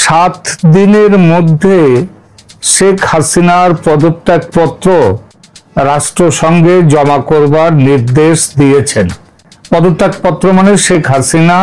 7 দিনের মধ্যে শেখ হাসিনার পদত্যাগপত্র রাষ্ট্রসংঘে জমা করবার নির্দেশ দিয়েছেন। পদত্যাগপত্র মানে শেখ হাসিনা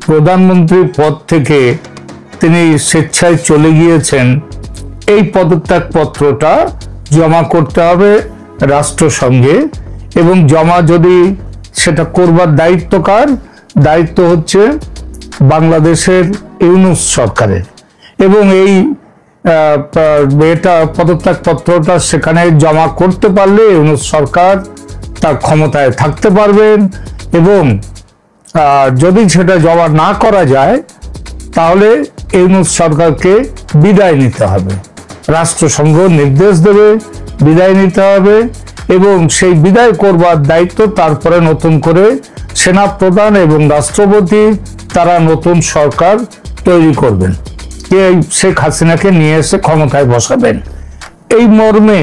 প্রধানমন্ত্রী পদ থেকে তিনি স্বেচ্ছায় চলে গিয়েছেন। এই পদত্যাগপত্রটা জমা করতে হবে রাষ্ট্রসংঘে, এবং জমা যদি সেটা করবার দায়িত্ব কার? দায়িত্ব হচ্ছে বাংলাদেশের ইউনূস সরকারের। এবং এই পদত্যাগপত্রটা সেখানে জমা করতে পারলে ইউনূস সরকার তার ক্ষমতায় থাকতে পারবেন, এবং যদি সেটা জমা না করা যায় তাহলে ইউনূস সরকারকে বিদায় নিতে হবে। রাষ্ট্রসংঘ নির্দেশ দেবে, বিদায় নিতে হবে, এবং সেই বিদায় করবার দায়িত্ব তারপরে নতুন করে সেনাপ্রধান এবং রাষ্ট্রপতি তারা নতুন সরকার তৈরি করবেন, শেখ হাসিনাকে নিয়ে এসে ক্ষমতায় বসাবেন। এই মর্মে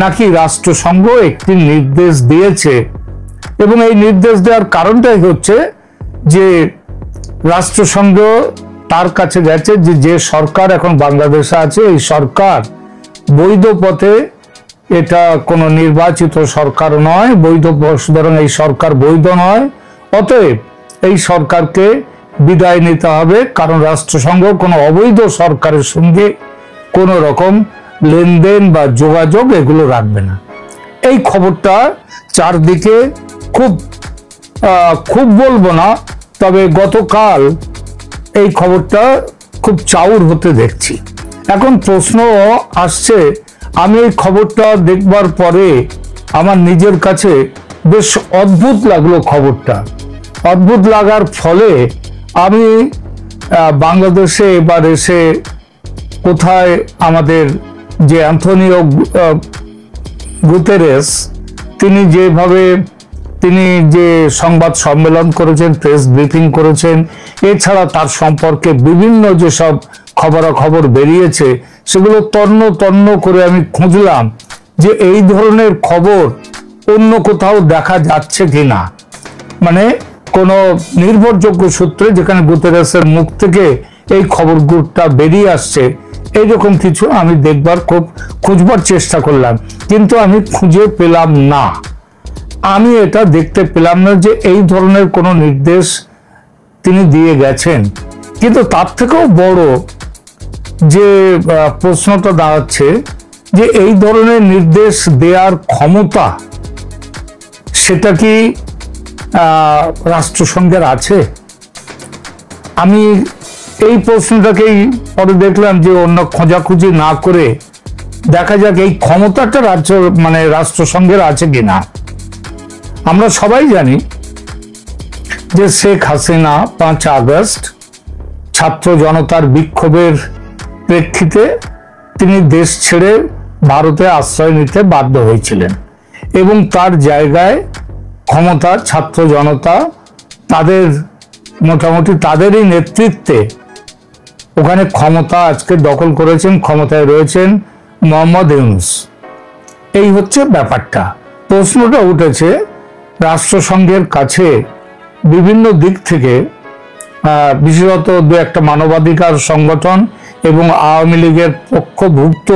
নাকি রাষ্ট্রসংঘ একটি নির্দেশ দিয়েছে, এবং এই নির্দেশ দেওয়ার কারণটাই হচ্ছে যে রাষ্ট্রসংঘ তার কাছে গেছে যে সরকার এখন বাংলাদেশে আছে এই সরকার বৈধ পথে, এটা কোনো নির্বাচিত সরকার নয়, সুতরাং এই সরকার বৈধ নয়, অতএব এই সরকারকে বিদায় নিতে হবে, কারণ রাষ্ট্রসংঘ কোনো অবৈধ সরকারের সঙ্গে কোনো রকম লেনদেন বা যোগাযোগ এগুলো রাখবে না। এই খবরটা চারদিকে খুব বলবো না, তবে গতকাল এই খবরটা খুব চাউর হতে দেখছি। এখন প্রশ্ন আসছে, আমি এই খবরটা দেখবার পরে আমার নিজের কাছে বেশ অদ্ভুত লাগলো। খবরটা অদ্ভুত লাগার ফলে আমি বাংলাদেশে এবার এসে কোথায় আমাদের যে অ্যান্থনিও গুতেরেস তিনি যে সংবাদ সম্মেলন করেছেন, প্রেস ব্রিফিং করেছেন, এছাড়া তার সম্পর্কে বিভিন্ন যেসব খবরাখবর বেরিয়েছে সেগুলো তন্ন করে আমি খুঁজলাম যে এই ধরনের খবর অন্য কোথাও দেখা যাচ্ছে কিনা, মানে কোনো নির্ভরযোগ্য সূত্রে যেখানে গুতেরেসের মুখ থেকে এই খবরগুলোটা বেরিয়ে আসছে, এইরকম কিছু আমি খুঁজবার চেষ্টা করলাম, কিন্তু আমি খুঁজে পেলাম না। আমি এটা দেখতে পেলাম না যে এই ধরনের কোনো নির্দেশ তিনি দিয়ে গেছেন। কিন্তু তার থেকেও বড় যে প্রশ্নটা দাঁড়াচ্ছে যে এই ধরনের নির্দেশ দেওয়ার ক্ষমতা সেটা কি রাষ্ট্রসংঘের আছে? আমি এই প্রশ্নটাকেই পরে দেখলাম যে অন্য খোঁজাখুঁজি না করে দেখা যাক এই ক্ষমতাটা রাষ্ট্রসংঘের আছে কিনা। আমরা সবাই জানি যে শেখ হাসিনা 5 আগস্ট ছাত্র জনতার বিক্ষোভের প্রেক্ষিতে তিনি দেশ ছেড়ে ভারতে আশ্রয় নিতে বাধ্য হয়েছিলেন, এবং তার জায়গায় ক্ষমতা ছাত্র জনতা মোটামুটি তাদেরই নেতৃত্বে ওখানে ক্ষমতা আজকে দখল করেছেন, ক্ষমতায় রয়েছেন মোহাম্মদ ইউনূস। এই হচ্ছে ব্যাপারটা। প্রশ্নটা উঠেছে রাষ্ট্রসংঘের কাছে বিভিন্ন দিক থেকে, বিশেষত দু একটা মানবাধিকার সংগঠন এবং আওয়ামী লীগের পক্ষভুক্ত,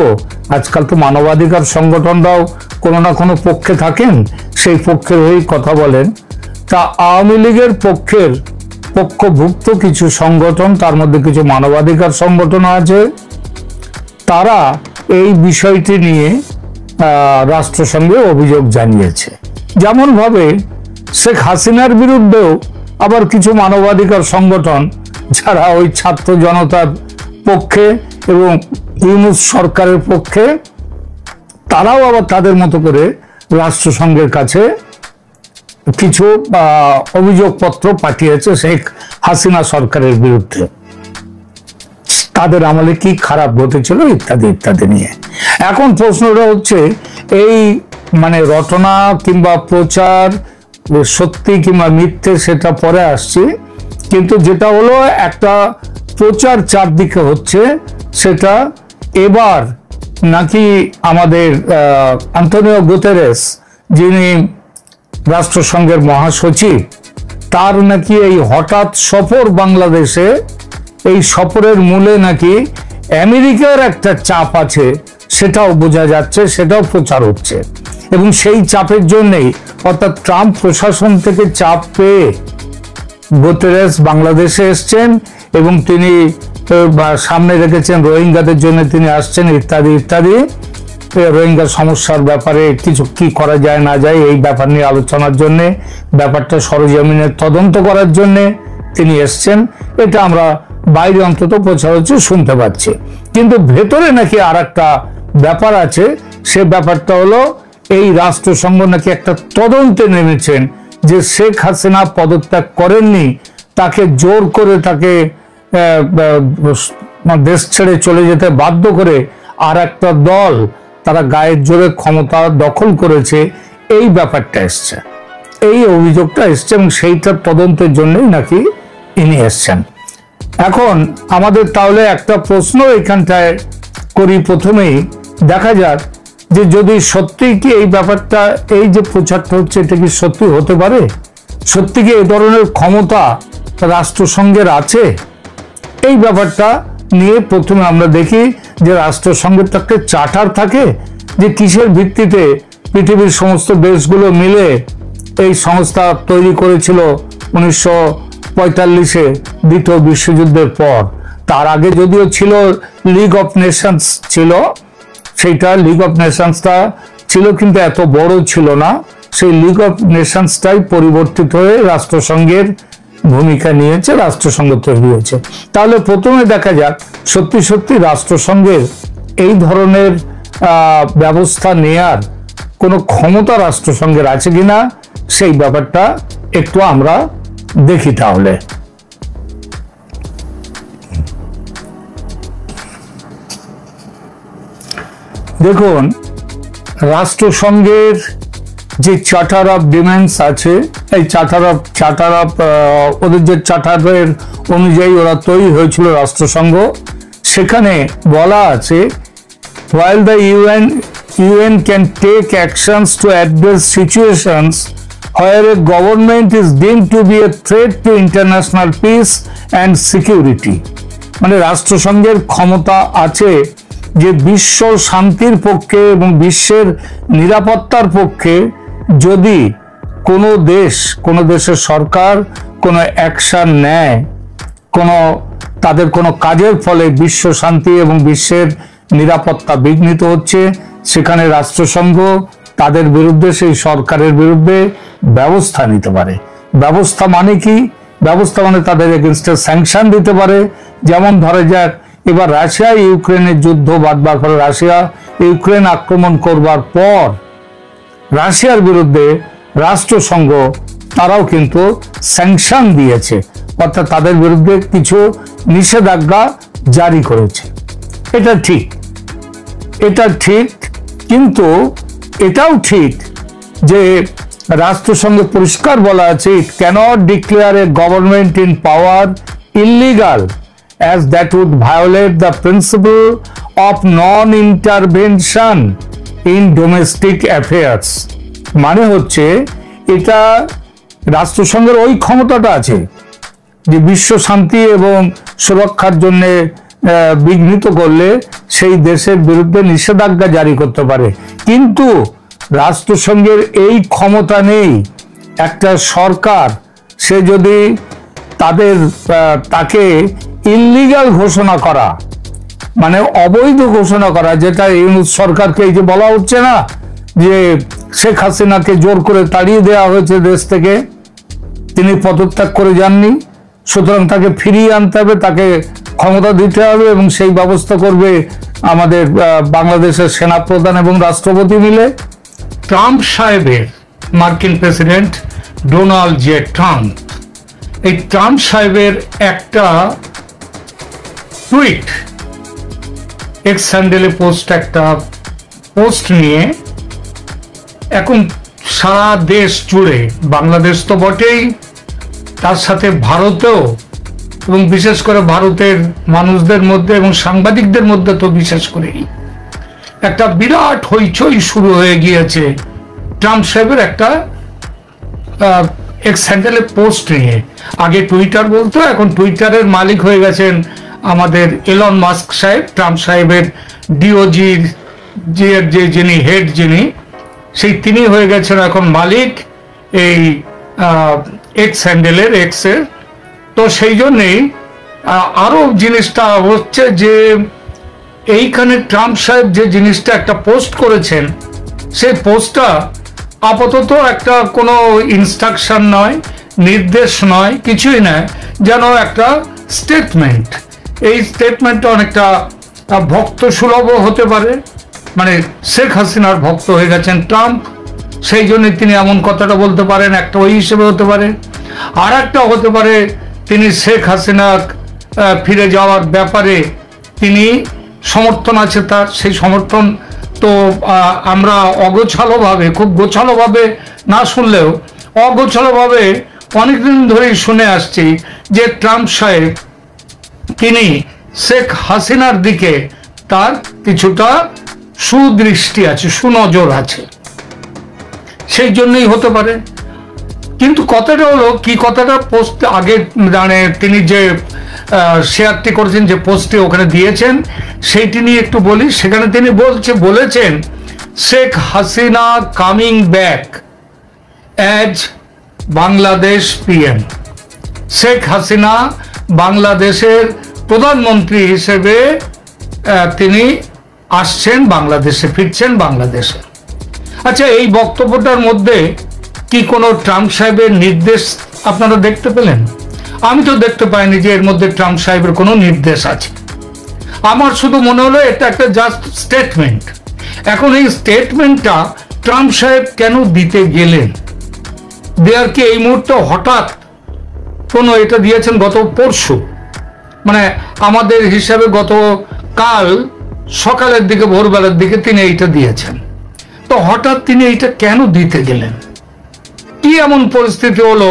আজকাল তো মানবাধিকার সংগঠনরাও কোনো না কোনো পক্ষে থাকেন, সেই পক্ষের হয়েই কথা বলেন। তা আওয়ামী লীগের পক্ষভুক্ত কিছু সংগঠন, তার মধ্যে কিছু মানবাধিকার সংগঠন আছে, তারা এই বিষয়টি নিয়ে রাষ্ট্রসংঘে অভিযোগ জানিয়েছে। যেমন ভাবে শেখ হাসিনার বিরুদ্ধেও আবার কিছু মানবাধিকার সংগঠন যারা ওই ছাত্র জনতার পক্ষে এবং ইউনূস সরকারের পক্ষে, তারাও আবার তাদের মতো করে রাষ্ট্রসংঘের কাছে কিছু অভিযোগপত্র পাঠিয়েছে শেখ হাসিনা সরকারের বিরুদ্ধে, তাদের আমলে কি খারাপ ঘটেছিল ইত্যাদি ইত্যাদি নিয়ে। এখন প্রশ্নটা হচ্ছে এই রটনা কিংবা প্রচার সত্যি কিংবা মিথ্যে সেটা পরে আসছে, কিন্তু যেটা হলো একটা প্রচার চারদিকে হচ্ছে, সেটা এবার নাকি আমাদের অ্যান্থনিও গুতেরেস যিনি রাষ্ট্রসংঘের মহাসচিব, তার নাকি এই হঠাৎ সফর বাংলাদেশে, এই সফরের মূলে নাকি আমেরিকার একটা চাপ আছে, সেটাও বোঝা যাচ্ছে, সেটাও প্রচার হচ্ছে। এবং সেই চাপের জন্যই, অর্থাৎ ট্রাম্প প্রশাসন থেকে চাপ পেয়ে গুতেরেস বাংলাদেশে এসছেন এবং তিনি সামনে রেখেছেন রোহিঙ্গাদের জন্য তিনি আসছেন ইত্যাদি ইত্যাদি। রোহিঙ্গা সমস্যার ব্যাপারে কিছু কি করা যায় না যায় এই ব্যাপার নিয়ে আলোচনার জন্য, ব্যাপারটা সরেজমিনে তদন্ত করার জন্য তিনি এসছেন। এটা আমরা বাইরে অন্তত প্রচার হচ্ছে শুনতে পাচ্ছি, কিন্তু ভেতরে নাকি আর একটা ব্যাপার আছে। সে ব্যাপারটা হলো এই রাষ্ট্রসংঘ নাকি একটা তদন্তে নেমেছেন যে শেখ হাসিনা পদত্যাগ করেননি, তাকে জোর করে তাকে দেশ ছেড়ে চলে যেতে বাধ্য করে আর একটা দল তারা গায়ের জোরে ক্ষমতা দখল করেছে, এই ব্যাপারটা এসছে, এই অভিযোগটা এসছে এবং সেইটার তদন্তের জন্যই নাকি ইনি এসছেন। এখন আমাদের তাহলে একটা প্রশ্ন এখানটায় করি, প্রথমেই দেখা যাক যে যদি সত্যি কি এই ব্যাপারটা, এই যে প্রচারটা হচ্ছে, এটা কি সত্যি হতে পারে? সত্যি কি এই ধরনের ক্ষমতা রাষ্ট্রসংঘের আছে? এই ব্যাপারটা নিয়ে প্রথমে আমরা দেখি যে রাষ্ট্রসংঘের তো একটা চার্টার থাকে, যে কিসের ভিত্তিতে পৃথিবীর সমস্ত দেশগুলো মিলে এই সংস্থা তৈরি করেছিল 1945-এ দ্বিতীয় বিশ্বযুদ্ধের পর। তার আগে যদিও ছিল লিগ অফ নেশনস ছিল, সেইটা লিগ অফ নেশনসটা ছিল কিন্তু এত বড় ছিল না। সেই লিগ অফ নেশনসটাই পরিবর্তিত হয়ে রাষ্ট্রসংঘের ভূমিকা নিয়েছে, রাষ্ট্রসংঘ তৈরি হয়েছে। তাহলে প্রথমে দেখা যাক সত্যি সত্যি রাষ্ট্রসংঘের এই ধরনের ব্যবস্থা নেয়ার কোনো ক্ষমতা রাষ্ট্রসংঘের আছে কিনা, সেই ব্যাপারটা একটু আমরা দেখি। তাহলে দেখুন, রাষ্ট্রসংঘের যে চার্টার অফ ডিমান্ডস আছে, এই চার্টার অফ ওদের যে চার্টারের অনুযায়ী ওরা তৈরি হয়েছিল রাষ্ট্রসংঘ, সেখানে বলা আছে while the UN can take actions to address situations where a government is deemed to be a threat to international peace and security, মানে রাষ্ট্রসংঘের ক্ষমতা আছে যে বিশ্ব শান্তির পক্ষে এবং বিশ্বের নিরাপত্তার পক্ষে যদি কোনো দেশের সরকার কোনো অ্যাকশন নেয়, তাদের কোনো কাজের ফলে বিশ্ব শান্তি এবং বিশ্বের নিরাপত্তা বিঘ্নিত হচ্ছে, সেখানে রাষ্ট্রসংঘ তাদের বিরুদ্ধে, সেই সরকারের বিরুদ্ধে ব্যবস্থা নিতে পারে। ব্যবস্থা মানে কি? ব্যবস্থা মানে তাদের এগেনস্টে স্যাংশন দিতে পারে। যেমন ধরে যাক, এবার রাশিয়া ইউক্রেনের যুদ্ধ বাঁধবার ফলে, রাশিয়া ইউক্রেন আক্রমণ করবার পর রাশিয়ার বিরুদ্ধে রাষ্ট্রসংঘ তারাও কিন্তু স্যাংশন দিয়েছে, অর্থাৎ তাদের বিরুদ্ধে কিছু নিষেধাজ্ঞা জারি করেছে। এটা ঠিক, কিন্তু এটাও ঠিক যে রাষ্ট্রসংঘে পরিষ্কার বলা আছে, it cannot declare a government in power illegal as that would violate the principle of non-intervention in domestic affairs। মানে হচ্ছে এটা রাষ্ট্রসংঘের ওই ক্ষমতাটা আছে যে বিশ্ব শান্তি এবং সুরক্ষার জন্য বিঘ্নিত করলে সেই দেশের বিরুদ্ধে নিষেধাজ্ঞা জারি করতে পারে, কিন্তু রাষ্ট্রসংঘের এই ক্ষমতা নেই। একটা সরকার সে যদি তাকে ইললিগাল ঘোষণা করা, মানে অবৈধ ঘোষণা করা, যেটা ইউনূস সরকারকে এই যে বলা হচ্ছে না যে শেখ হাসিনাকে জোর করে তাড়িয়ে দেওয়া হয়েছে দেশ থেকে, তিনি পদত্যাগ করে যাননি, সুতরাং তাকে ফিরিয়ে আনতে হবে, তাকে ক্ষমতা দিতে হবে এবং সেই ব্যবস্থা করবে আমাদের বাংলাদেশের সেনাপ্রধান এবং রাষ্ট্রপতি মিলে। ট্রাম্প সাহেবের, মার্কিন প্রেসিডেন্ট ডোনাল্ড জে ট্রাম্প, এই ট্রাম্প সাহেবের একটা টুইট, এক্স হ্যান্ডেলে একটা পোস্ট নিয়ে এখন সারা দেশ জুড়ে, বাংলাদেশ তো বটেই, তার সাথে ভারতেও, এবং বিশেষ করে ভারতের মানুষদের মধ্যে এবং সাংবাদিকদের মধ্যে তো বিশেষ করেই একটা বিরাট হইচই শুরু হয়ে গিয়েছে ট্রাম্প সাহেবের একটা এক্স হ্যান্ডেলে পোস্ট নিয়ে। আগে টুইটার বলতো, এখন টুইটারের মালিক হয়ে গেছেন আমাদের এলন মাস্ক সাহেব, ট্রাম্প সাহেবের ডিওজির যে যিনি হেড, যিনি সেই তিনি হয়ে গেছেন এখন মালিক এই এক্স হ্যান্ডেলের, এক্সের। তো সেই জন্যেই আরো জিনিসটা হচ্ছে যে এইখানে ট্রাম্প সাহেব যে জিনিসটা একটা পোস্ট করেছেন, সেই পোস্টটা আপাতত একটা কোনো ইনস্ট্রাকশন নয়, নির্দেশ নয়, কিছুই নয়, যেন একটা স্টেটমেন্ট। এই স্টেটমেন্টটা অনেকটা ভক্ত সুলভ হতে পারে, মানে শেখ হাসিনার ভক্ত হয়ে গেছেন ট্রাম্প, সেই জন্য তিনি এমন কথাটা বলতে পারেন, একটা ওই হিসেবে হতে পারে। আর একটা হতে পারে তিনি শেখ হাসিনা ফিরে যাওয়ার ব্যাপারে তিনি সমর্থন আছে তার, সেই সমর্থন তো আমরা অগোছালোভাবে, খুব গোছালোভাবে না শুনলেও অগোছালোভাবে অনেকদিন ধরেই শুনে আসছি যে ট্রাম্প সাহেব তিনি শেখ হাসিনার দিকে তার কিছুটা সুদৃষ্টি আছে, সুনজর আছে, সেই জন্যই হতে পারে। কিন্তু কথাটা হলো কি, কথাটা পোস্ট আগে মানে তিনি যে শেয়ারটি করেছেন, যে পোস্টটি ওখানে দিয়েছেন, সেইটি নিয়ে একটু বলি। সেখানে তিনি বলেছেন Sheikh Hasina coming back as Bangladesh PM. Sheikh Hasina বাংলাদেশের প্রধানমন্ত্রী হিসেবে তিনি আসছেন বাংলাদেশে, ফিরছেন বাংলাদেশে। আচ্ছা, এই বক্তব্যটার মধ্যে কি কোনো ট্রাম্প সাহেবের নির্দেশ আপনারা দেখতে পেলেন? আমি তো দেখতে পাইনি যে এর মধ্যে ট্রাম্প সাহেবের কোনো নির্দেশ আছে। আমার শুধু মনে হলো এটা একটা জাস্ট স্টেটমেন্ট। এখন এই স্টেটমেন্টটা ট্রাম্প সাহেব কেন দিতে গেলেন? দেয়ার কি এই মুহূর্তে হঠাৎ কোনো, এটা দিয়েছেন গত পরশু, মানে আমাদের হিসাবে গত কাল সকালের দিকে, ভোরবেলার দিকে তিনি এইটা দিয়েছেন। তো হঠাৎ তিনি এইটা কেন দিতে গেলেন? কি এমন পরিস্থিতি হলো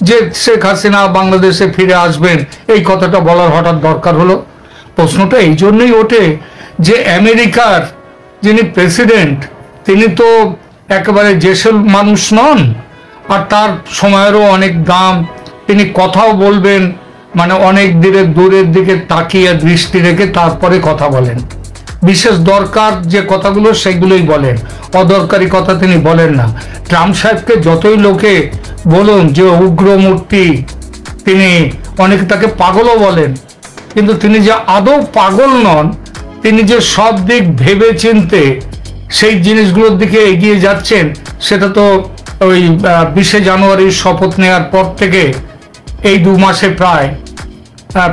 যে শেখ হাসিনা বাংলাদেশে ফিরে আসবেন, এই কথাটা বলার হঠাৎ দরকার হলো? প্রশ্নটা এই জন্যই ওঠে যে আমেরিকার যিনি প্রেসিডেন্ট, তিনি তো একেবারে জেসেল মানুষ নন, আর তার সময়েরও অনেক দাম। তিনি কথাও বলবেন, মানে অনেক দূরের দিকে তাকিয়ে দৃষ্টি রেখে তারপরে কথা বলেন। বিশেষ দরকার যে কথাগুলো সেগুলোই বলেন, অদরকারি কথা তিনি বলেন না। ট্রাম্প সাহেবকে যতই লোকে বলুন যে উগ্রমূর্তি, তিনি অনেকে তাকে পাগলও বলেন, কিন্তু তিনি যে আদৌ পাগল নন, তিনি যে সব দিক ভেবে চিনতে সেই জিনিসগুলোর দিকে এগিয়ে যাচ্ছেন, সেটা তো ওই 20শে জানুয়ারির শপথ নেওয়ার পর থেকে এই 2 মাসে, প্রায়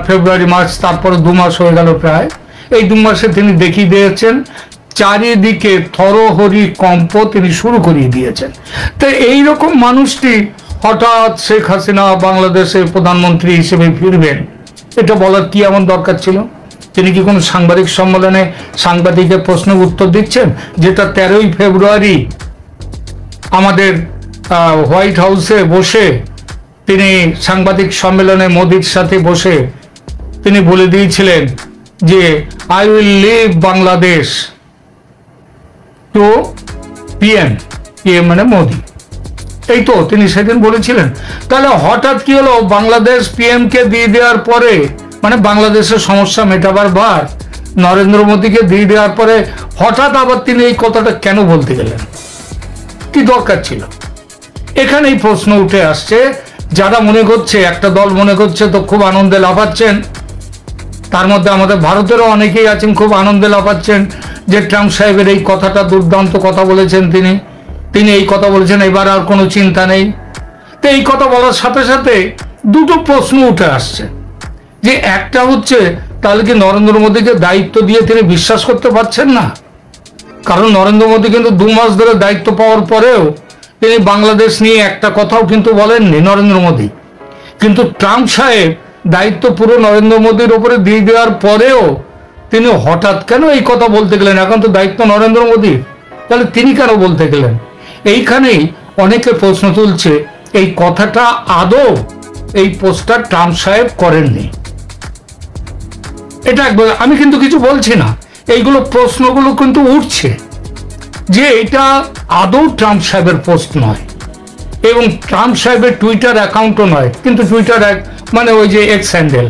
ফেব্রুয়ারি মার্চ, তারপরে 2 মাস হয়ে গেল প্রায়, এই 2 মাসে তিনি দেখিয়ে দিয়েছেন চারিদিকে থরহরি কম্প তিনি শুরু করিয়ে দিয়েছেন। তো এইরকম মানুষটি হঠাৎ শেখ হাসিনা বাংলাদেশের প্রধানমন্ত্রী হিসেবে ফিরবেন, এটা বলার কি এমন দরকার ছিল? তিনি কি কোনো সাংবাদিক সম্মেলনে সাংবাদিকের প্রশ্নের উত্তর দিচ্ছেন, যেটা 13ই ফেব্রুয়ারি আমাদের হোয়াইট হাউসে বসে তিনি সাংবাদিক সম্মেলনে মোদির সাথে বসে তিনি বলে দিয়েছিলেন যে I will leave Bangladesh to PM, PM মানে মোদি, এই তো তিনি সেদিন বলেছিলেন। তাহলে হঠাৎ কি হলো, বাংলাদেশ পিএম কে দিয়ে দেওয়ার পরে, মানে বাংলাদেশের সমস্যা মেটাবার ভার নরেন্দ্র মোদীকে দিয়ে দেওয়ার পরে হঠাৎ আবার তিনি এই কথাটা কেন বলতে গেলেন? কি দরকার ছিল? এখানেই প্রশ্ন উঠে আসছে। যারা মনে করছে, একটা দল মনে করছে তো খুব আনন্দে লাফাচ্ছেন, তার মধ্যে আমাদের ভারতেরও অনেকেই আছেন খুব আনন্দে লাফাচ্ছেন যে ট্রাম্প সাহেবের এই কথাটা দুর্দান্ত কথা বলেছেন, তিনি এই কথা বলেছেন, এবার আর কোনো চিন্তা নেই। তো এই কথা বলার সাথে সাথে দুটো প্রশ্ন উঠে আসছে, যে একটা হচ্ছে তাহলে কি নরেন্দ্র মোদীকে দায়িত্ব দিয়ে তিনি বিশ্বাস করতে পারছেন না? কারণ নরেন্দ্র মোদী কিন্তু 2 মাস ধরে দায়িত্ব পাওয়ার পরেও তিনি বাংলাদেশ নিয়ে একটা কথাও কিন্তু বলেননি নরেন্দ্র মোদী। কিন্তু ট্রাম্প সাহেব দায়িত্ব পুরো নরেন্দ্র মোদীর উপরে দিয়ে দেওয়ার পরেও তিনি হঠাৎ কেন এই কথা বলতে গেলেন? এখন তো দায়িত্ব নরেন্দ্র মোদীর, তাহলে তিনি কেন বলতে গেলেন? এইখানেই অনেকে প্রশ্ন তুলছে এই কথাটা আদৌ এই পোস্টটা ট্রাম্প সাহেব করেননি। এটা একবার, আমি কিন্তু কিছু বলছি না, এইগুলো প্রশ্নগুলো কিন্তু উঠছে যে এটা আদৌ ট্রাম্প সাহেবের পোস্ট নয়। এবং ট্রাম্প সাহেবের টুইটার অ্যাকাউন্টও নয়, কিন্তু টুইটার মানে ওই যে এক্স হ্যান্ডেল।